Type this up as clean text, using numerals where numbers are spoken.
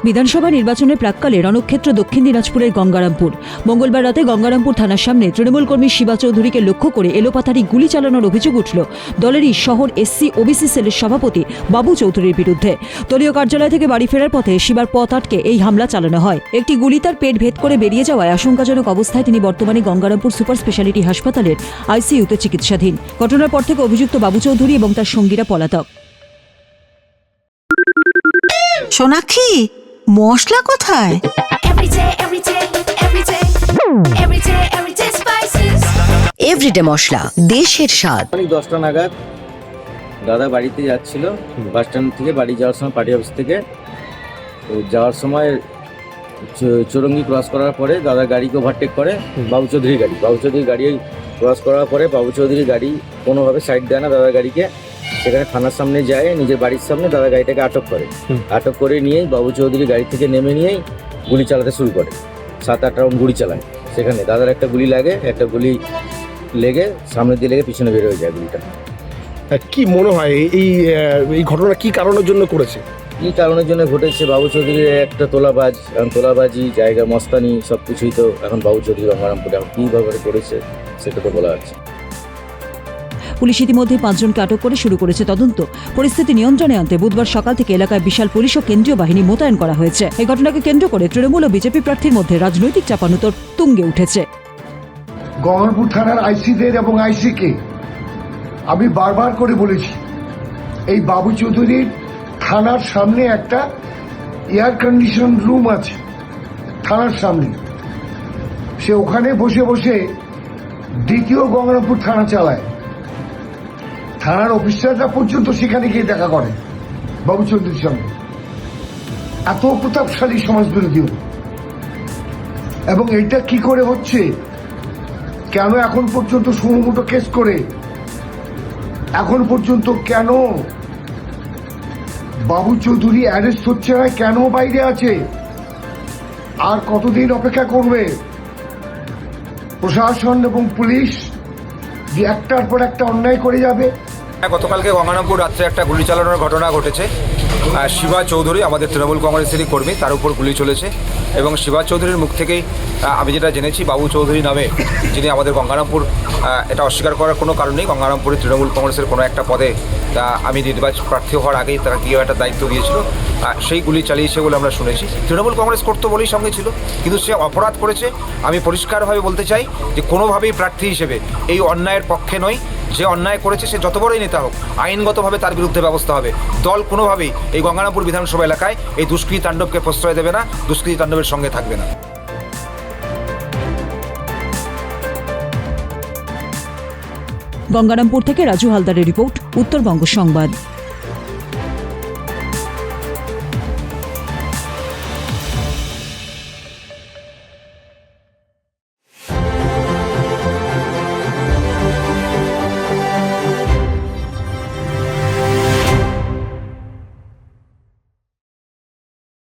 বিধানসভা নির্বাচনের প্রাক্কালে রণক্ষেত্র দক্ষিণ দিনাজপুরের গঙ্গারামপুর। মঙ্গলবার রাতে গঙ্গারামপুর থানার সামনে তৃণমূল কর্মী শিবা চৌধুরীকে লক্ষ্য করে এলোপাতাড়ি গুলি চালানোর অভিযোগ উঠল দলেরই শহর এসসি ওবিসি সেলের সভাপতি বাবু চৌধুরীর বিরুদ্ধে। দলীয় কার্যালয় থেকে বাড়ি ফেরার পথে শিবার পথ আটকে এই হামলা চালানো হয়। একটি গুলি তার পেট ভেদ করে বেরিয়ে যাওয়ায় আশঙ্কাজনক অবস্থায় তিনি বর্তমানে গঙ্গারামপুর সুপার স্পেশালিটি হাসপাতালের আইসিইউতে চিকিৎসাধীন। ঘটনার পর থেকে অভিযুক্ত বাবু চৌধুরী এবং তার সঙ্গীরা পলাতক। সোনাক্ষী, মশলা কোথায়? এভরিডে মশলা, দেশের স্বাদ। 10টা নাগাদ দাদা বাড়িতে যাচ্ছিল, বাস স্ট্যান্ড থেকে বাড়ি যাওয়ার সময়, পার্টি অফিস থেকে যাওয়ার সময় চৌরঙ্গি ক্রস করার পরে দাদা গাড়িকে ওভারটেক করে বাবু চৌধুরীর গাড়ি। বাবু চৌধুরীর গাড়ি ক্রস করার পরে বাবু চৌধুরীর গাড়ি কোনোভাবে সাইড দেয় না দাদার গাড়িকে। সেখানে থানার সামনে যায়, নিজের বাড়ির সামনে দাদা গাড়িটাকে আটক করে। আটক করে নিয়েই বাবু চৌধুরী গাড়ি থেকে নেমে নিয়েই গুলি চালাতে শুরু করে। 7-8 রাউন্ড গুলি চালায়। সেখানে দাদার একটা গুলি লাগে, একটা গুলি লেগে সামনের দিয়ে লেগে পিছনে বের হয়ে যায় গুলিটা। কি মনে হয় এই ঘটনা কি কারণের জন্য করেছে? কী কারণের জন্য ঘটেছে? বাবু চৌধুরীর একটা তোলাবাজ, এখন তোলাবাজি জায়গা মস্তানি সব কিছুই তো এখন বাবু চৌধুরী গঙ্গারামপুরে এখন কীভাবে করেছে সেটা তো বলা আছে। পুলিশ ইতিমধ্যে 5 জনকে আটক করে শুরু করেছে তদন্ত। পরিস্থিতি নিয়ন্ত্রণে আনতে বুধবার সকাল থেকে এলাকায় বিশাল পুলিশ ও কেন্দ্রীয় বাহিনী মোতায়েন করা হয়েছে। এই ঘটনাকে কেন্দ্র করে তৃণমূল ও বিজেপি প্রার্থীর মধ্যে রাজনৈতিক চাপানুতর তুঙ্গে উঠেছে। গঙ্গারামপুর থানার আইসিদের এবং আইসিকে আমি বারবার করে বলেছি, এই বাবু চৌধুরীর থানার সামনে একটা এয়ার কন্ডিশন রুম আছে থানার সামনে। সে ওখানে বসে বসে দ্বিতীয় গঙ্গারামপুর থানা চালায়। থানার অফিসাররা পর্যন্ত সেখানে গিয়ে দেখা করে বাবু চৌধুরীর সঙ্গে। এত প্রতাপশালী সমাজ বিরোধীও। এবং এটা কি করে হচ্ছে, কেন এখন পর্যন্ত সুমোটো কেস করে এখন পর্যন্ত কেন বাবু চৌধুরী অ্যারেস্ট হচ্ছে না, কেন বাইরে আছে, আর কতদিন অপেক্ষা করবে প্রশাসন এবং পুলিশ যে একটার পর একটা অন্যায় করে যাবে? গতকালকে গঙ্গারামপুর রাত্রে একটা গুলি চালানোর ঘটনা ঘটেছে। শিবা চৌধুরী আমাদের তৃণমূল কংগ্রেসেরই কর্মী, তার উপর গুলি চলেছে এবং শিবা চৌধুরীর মুখ থেকেই আমি যেটা জেনেছি, বাবু চৌধুরী নামে যিনি আমাদের গঙ্গারামপুর, এটা অস্বীকার করার কোনো কারণ নেই, গঙ্গারামপুরে তৃণমূল কংগ্রেসের কোনো একটা পদে আমি নির্বাচন প্রার্থী হওয়ার আগেই তারা কী একটা দায়িত্ব দিয়েছিল, সেই গুলি চালিয়েছে বলে আমরা শুনেছি। তৃণমূল কংগ্রেস করতো বলেই সঙ্গে ছিল, কিন্তু সে অপরাধ করেছে। আমি পরিষ্কারভাবে বলতে চাই যে কোনোভাবেই প্রার্থী হিসেবে এই অন্যায়ের পক্ষে নই। যে অন্যায় করেছে সে যত বড়ই নেতা হোক, আইনগতভাবে তার বিরুদ্ধে ব্যবস্থা হবে। দল কোনোভাবেই এই গঙ্গারামপুর বিধানসভা এলাকায় এই দুষ্কৃতী তাণ্ডবকে প্রশ্রয় দেবে না, দুষ্কৃতী তাণ্ডবের সঙ্গে থাকবে না। গঙ্গারামপুর থেকে রাজু হালদারের রিপোর্ট, উত্তরবঙ্গ সংবাদ।